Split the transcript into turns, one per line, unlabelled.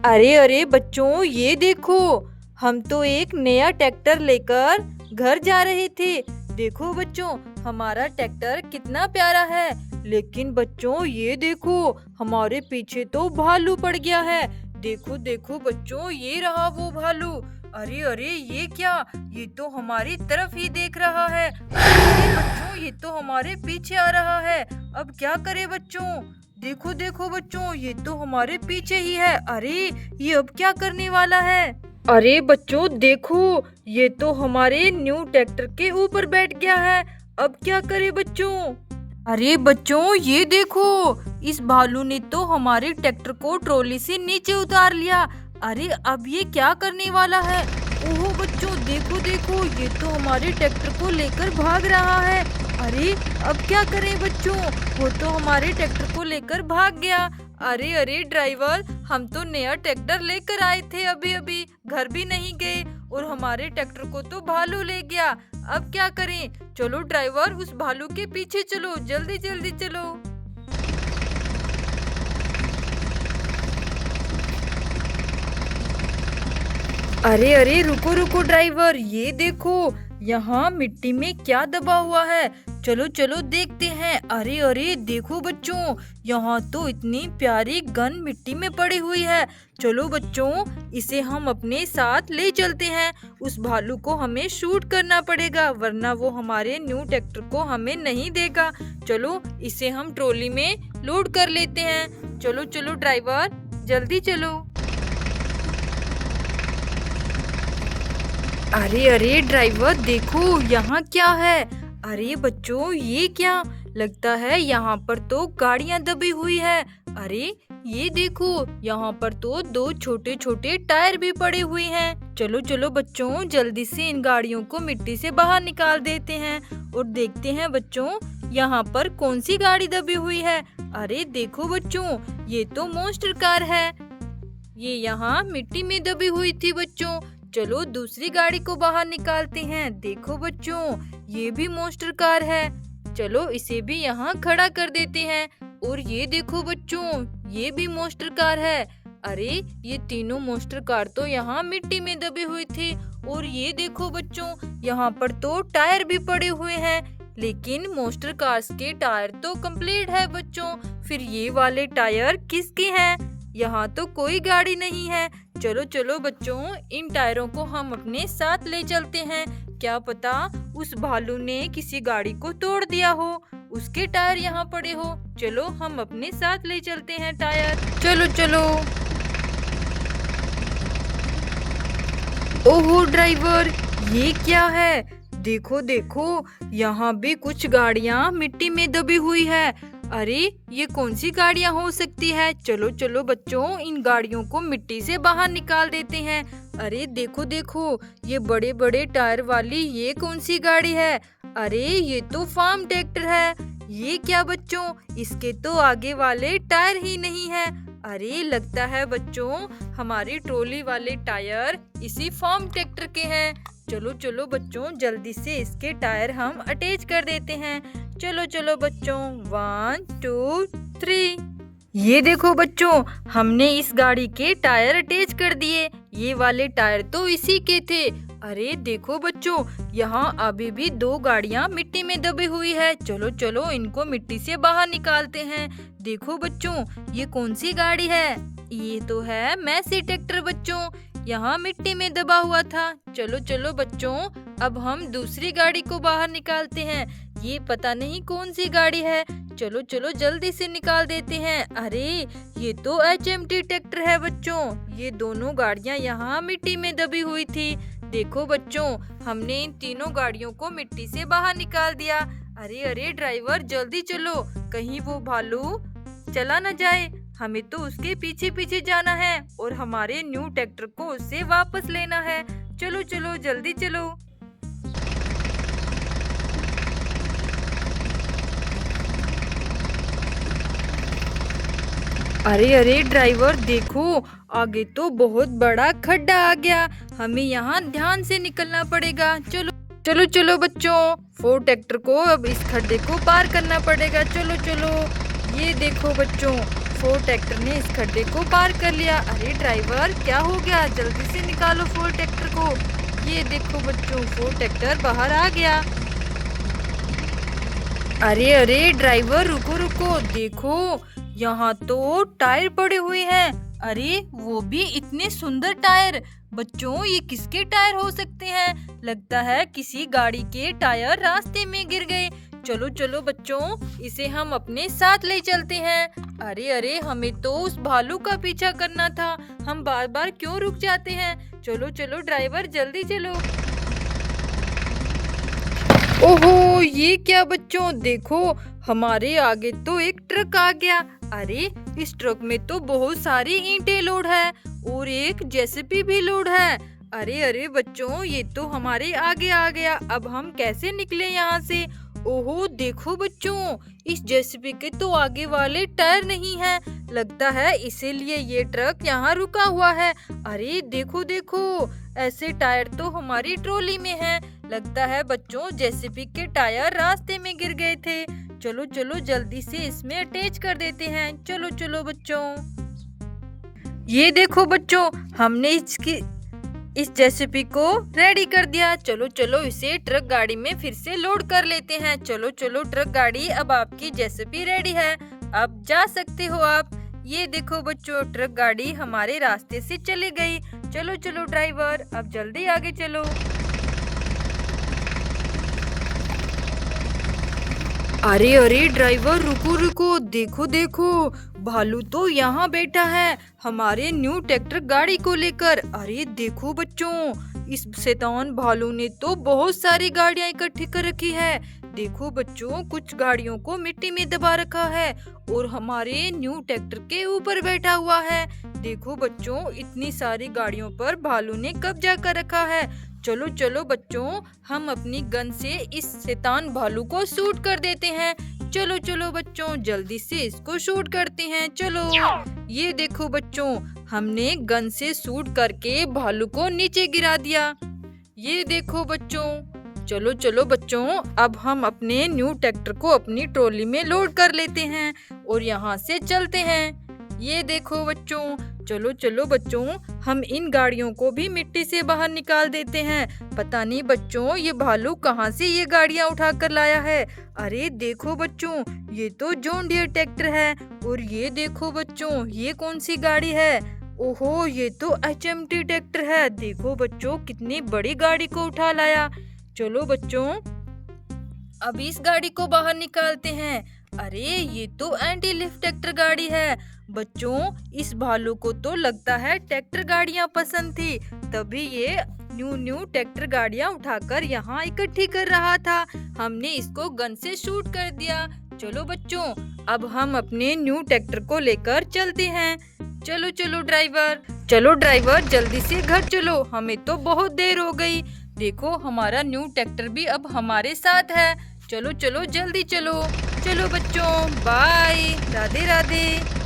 अरे अरे बच्चों, ये देखो, हम तो एक नया ट्रैक्टर लेकर घर जा रहे थे। देखो बच्चों, हमारा ट्रैक्टर कितना प्यारा है। लेकिन बच्चों ये देखो, हमारे पीछे तो भालू पड़ गया है। देखो देखो बच्चों, ये रहा वो भालू। अरे अरे, ये क्या? ये तो हमारी तरफ ही देख रहा है। अरे बच्चों, ये तो हमारे पीछे आ रहा है। अब क्या करें बच्चों? देखो देखो बच्चों, ये तो हमारे पीछे ही है। अरे, ये अब क्या करने वाला है? अरे बच्चों देखो, ये तो हमारे न्यू ट्रैक्टर के ऊपर बैठ गया है। अब क्या करें बच्चों? अरे बच्चों ये देखो, इस भालू ने तो हमारे ट्रैक्टर को ट्रॉली से नीचे उतार लिया। अरे अब ये क्या करने वाला है? ओहो बच्चों देखो देखो, ये तो हमारे ट्रैक्टर को लेकर भाग रहा है। अरे अब क्या करें बच्चों? वो तो हमारे ट्रैक्टर को लेकर भाग गया। अरे अरे ड्राइवर, हम तो नया ट्रैक्टर लेकर आए थे, अभी अभी घर भी नहीं गए और हमारे ट्रैक्टर को तो भालू ले गया। अब क्या करें? चलो ड्राइवर, उस भालू के पीछे चलो, जल्दी जल्दी चलो। अरे अरे, रुको रुको ड्राइवर, ये देखो, यहाँ मिट्टी में क्या दबा हुआ है। चलो चलो देखते हैं। अरे अरे देखो बच्चों, यहाँ तो इतनी प्यारी गन मिट्टी में पड़ी हुई है। चलो बच्चों, इसे हम अपने साथ ले चलते हैं। उस भालू को हमें शूट करना पड़ेगा, वरना वो हमारे न्यू ट्रैक्टर को हमें नहीं देगा। चलो इसे हम ट्रॉली में लोड कर लेते हैं। चलो चलो ड्राइवर, जल्दी चलो। अरे अरे ड्राइवर देखो, यहाँ क्या है? अरे बच्चों ये क्या? लगता है यहाँ पर तो गाड़ियाँ दबी हुई है। अरे ये देखो, यहाँ पर तो दो छोटे छोटे टायर भी पड़े हुए हैं। चलो चलो बच्चों, जल्दी से इन गाड़ियों को मिट्टी से बाहर निकाल देते हैं और देखते हैं बच्चों यहाँ पर कौन सी गाड़ी दबी हुई है। अरे देखो बच्चों, ये तो मॉन्स्टर कार है। ये यहाँ मिट्टी में दबी हुई थी बच्चों। चलो दूसरी गाड़ी को बाहर निकालते हैं। देखो बच्चों, ये भी मॉन्स्टर कार है। चलो इसे भी यहाँ खड़ा कर देते हैं। और ये देखो बच्चों, ये भी मॉन्स्टर कार है। अरे ये तीनों मॉन्स्टर कार तो यहाँ मिट्टी में दबी हुई थी। और ये देखो बच्चों, यहाँ पर तो टायर भी पड़े हुए हैं। लेकिन मॉन्स्टर कार्स के टायर तो कंप्लीट है बच्चों। फिर ये वाले टायर किसके हैं? यहाँ तो कोई गाड़ी नहीं है। चलो चलो बच्चों, इन टायरों को हम अपने साथ ले चलते हैं। क्या पता उस भालू ने किसी गाड़ी को तोड़ दिया हो, उसके टायर यहाँ पड़े हो। चलो हम अपने साथ ले चलते हैं टायर। चलो चलो। ओहो ड्राइवर, ये क्या है? देखो देखो, यहाँ भी कुछ गाड़ियाँ मिट्टी में दबी हुई है। अरे ये कौन सी गाड़ियाँ हो सकती है? चलो चलो बच्चों, इन गाड़ियों को मिट्टी से बाहर निकाल देते हैं। अरे देखो देखो, ये बड़े बड़े टायर वाली ये कौन सी गाड़ी है? अरे ये तो फार्म ट्रैक्टर है। ये क्या बच्चों, इसके तो आगे वाले टायर ही नहीं है। अरे लगता है बच्चों, हमारी ट्रॉली वाले टायर इसी फार्म ट्रैक्टर के हैं। चलो चलो बच्चों, जल्दी से इसके टायर हम अटैच कर देते हैं। चलो चलो बच्चों, 1 2 3। ये देखो बच्चों, हमने इस गाड़ी के टायर अटैच कर दिए। ये वाले टायर तो इसी के थे। अरे देखो बच्चों, यहाँ अभी भी दो गाड़ियाँ मिट्टी में दबी हुई है। चलो चलो, इनको मिट्टी से बाहर निकालते हैं। देखो बच्चों, ये कौन सी गाड़ी है? ये तो है मैसी ट्रैक्टर बच्चों, यहाँ मिट्टी में दबा हुआ था। चलो चलो बच्चों, अब हम दूसरी गाड़ी को बाहर निकालते हैं। ये पता नहीं कौन सी गाड़ी है। चलो चलो जल्दी से निकाल देते हैं। अरे ये तो HMT ट्रैक्टर है बच्चों। ये दोनों गाड़ियाँ यहाँ मिट्टी में दबी हुई थी। देखो बच्चों, हमने इन तीनों गाड़ियों को मिट्टी से बाहर निकाल दिया। अरे अरे ड्राइवर, जल्दी चलो, कहीं वो भालू चला न जाए। हमें तो उसके पीछे पीछे जाना है और हमारे न्यू ट्रैक्टर को उससे वापस लेना है। चलो चलो जल्दी चलो। अरे अरे ड्राइवर देखो, आगे तो बहुत बड़ा खड्डा आ गया। हमें यहाँ ध्यान से निकलना पड़ेगा। चलो चलो चलो बच्चों, फोर्ड ट्रैक्टर को अब इस खड्डे को पार करना पड़ेगा। चलो चलो। ये देखो बच्चों, फोर्ड ट्रैक्टर ने इस खड्डे को पार कर लिया। अरे ड्राइवर, क्या हो गया? जल्दी से निकालो फोर्ड ट्रैक्टर को। ये देखो बच्चों, फोर्ड ट्रैक्टर बाहर आ गया। अरे अरे ड्राइवर, रुको रुको, देखो यहाँ तो टायर पड़े हुए हैं। अरे वो भी इतने सुंदर टायर। बच्चों, ये किसके टायर हो सकते हैं? लगता है किसी गाड़ी के टायर रास्ते में गिर गए। चलो चलो बच्चों, इसे हम अपने साथ ले चलते हैं। अरे अरे, हमें तो उस भालू का पीछा करना था, हम बार बार क्यों रुक जाते हैं? चलो चलो ड्राइवर, जल्दी चलो। ओहो, ये क्या बच्चों, देखो हमारे आगे तो एक ट्रक आ गया। अरे इस ट्रक में तो बहुत सारी ईंटें लोड है और एक जेसीबी भी लोड है। अरे अरे बच्चों, ये तो हमारे आगे आ गया। अब हम कैसे निकले यहाँ से? ओहो देखो बच्चों, इस जेसीबी के तो आगे वाले टायर नहीं है। लगता है इसीलिए ये ट्रक यहाँ रुका हुआ है। अरे देखो देखो, ऐसे टायर तो हमारी ट्रॉली में है। लगता है बच्चों जेसीबी के टायर रास्ते में गिर गए थे। चलो चलो जल्दी से इसमें अटैच कर देते हैं। चलो चलो बच्चों। ये देखो बच्चों, हमने इस जेसीबी को रेडी कर दिया। चलो चलो इसे ट्रक गाड़ी में फिर से लोड कर लेते हैं। चलो चलो ट्रक गाड़ी, अब आपकी जेसीबी रेडी है, अब जा सकते हो आप। ये देखो बच्चों, ट्रक गाड़ी हमारे रास्ते से चली गई। चलो चलो ड्राइवर, अब जल्दी आगे चलो। अरे अरे ड्राइवर, रुको रुको, देखो देखो, भालू तो यहाँ बैठा है हमारे न्यू ट्रैक्टर गाड़ी को लेकर। अरे देखो बच्चों, इस शैतान भालू ने तो बहुत सारी गाड़ियाँ इकट्ठी कर रखी है। देखो बच्चों, कुछ गाड़ियों को मिट्टी में दबा रखा है और हमारे न्यू ट्रैक्टर के ऊपर बैठा हुआ है। देखो बच्चों, इतनी सारी गाड़ियों पर भालू ने कब्जा कर रखा है। चलो चलो बच्चों, हम अपनी गन से इस शैतान भालू को शूट कर देते हैं। चलो चलो बच्चों, जल्दी से इसको शूट करते हैं। चलो, ये देखो बच्चों, हमने गन से शूट करके भालू को नीचे गिरा दिया। ये देखो बच्चों। चलो चलो बच्चों, अब हम अपने न्यू ट्रैक्टर को अपनी ट्रॉली में लोड कर लेते हैं और यहाँ से चलते हैं। ये देखो बच्चों, चलो चलो बच्चों, हम इन गाड़ियों को भी मिट्टी से बाहर निकाल देते हैं। पता नहीं बच्चों, ये भालू कहाँ से ये गाड़ियाँ उठा कर लाया है। अरे देखो बच्चों, ये तो जॉन डियर ट्रैक्टर है। और ये देखो बच्चों, ये कौन सी गाड़ी है? ओहो, ये तो HMT ट्रैक्टर है। देखो बच्चों, कितनी बड़ी गाड़ी को उठा लाया। चलो बच्चों, अब इस गाड़ी को बाहर निकालते हैं। अरे ये तो एंटी लिफ्ट ट्रैक्टर गाड़ी है। बच्चों, इस भालू को तो लगता है ट्रैक्टर गाड़ियाँ पसंद थी, तभी ये न्यू ट्रैक्टर गाड़ियाँ उठाकर यहाँ इकट्ठी कर रहा था। हमने इसको गन से शूट कर दिया। चलो बच्चों, अब हम अपने न्यू ट्रैक्टर को लेकर चलते हैं। चलो चलो ड्राइवर, जल्दी से घर चलो, हमें तो बहुत देर हो गई। देखो हमारा न्यू ट्रैक्टर भी अब हमारे साथ है। चलो चलो जल्दी चलो। चलो बच्चों, बाय, राधे राधे।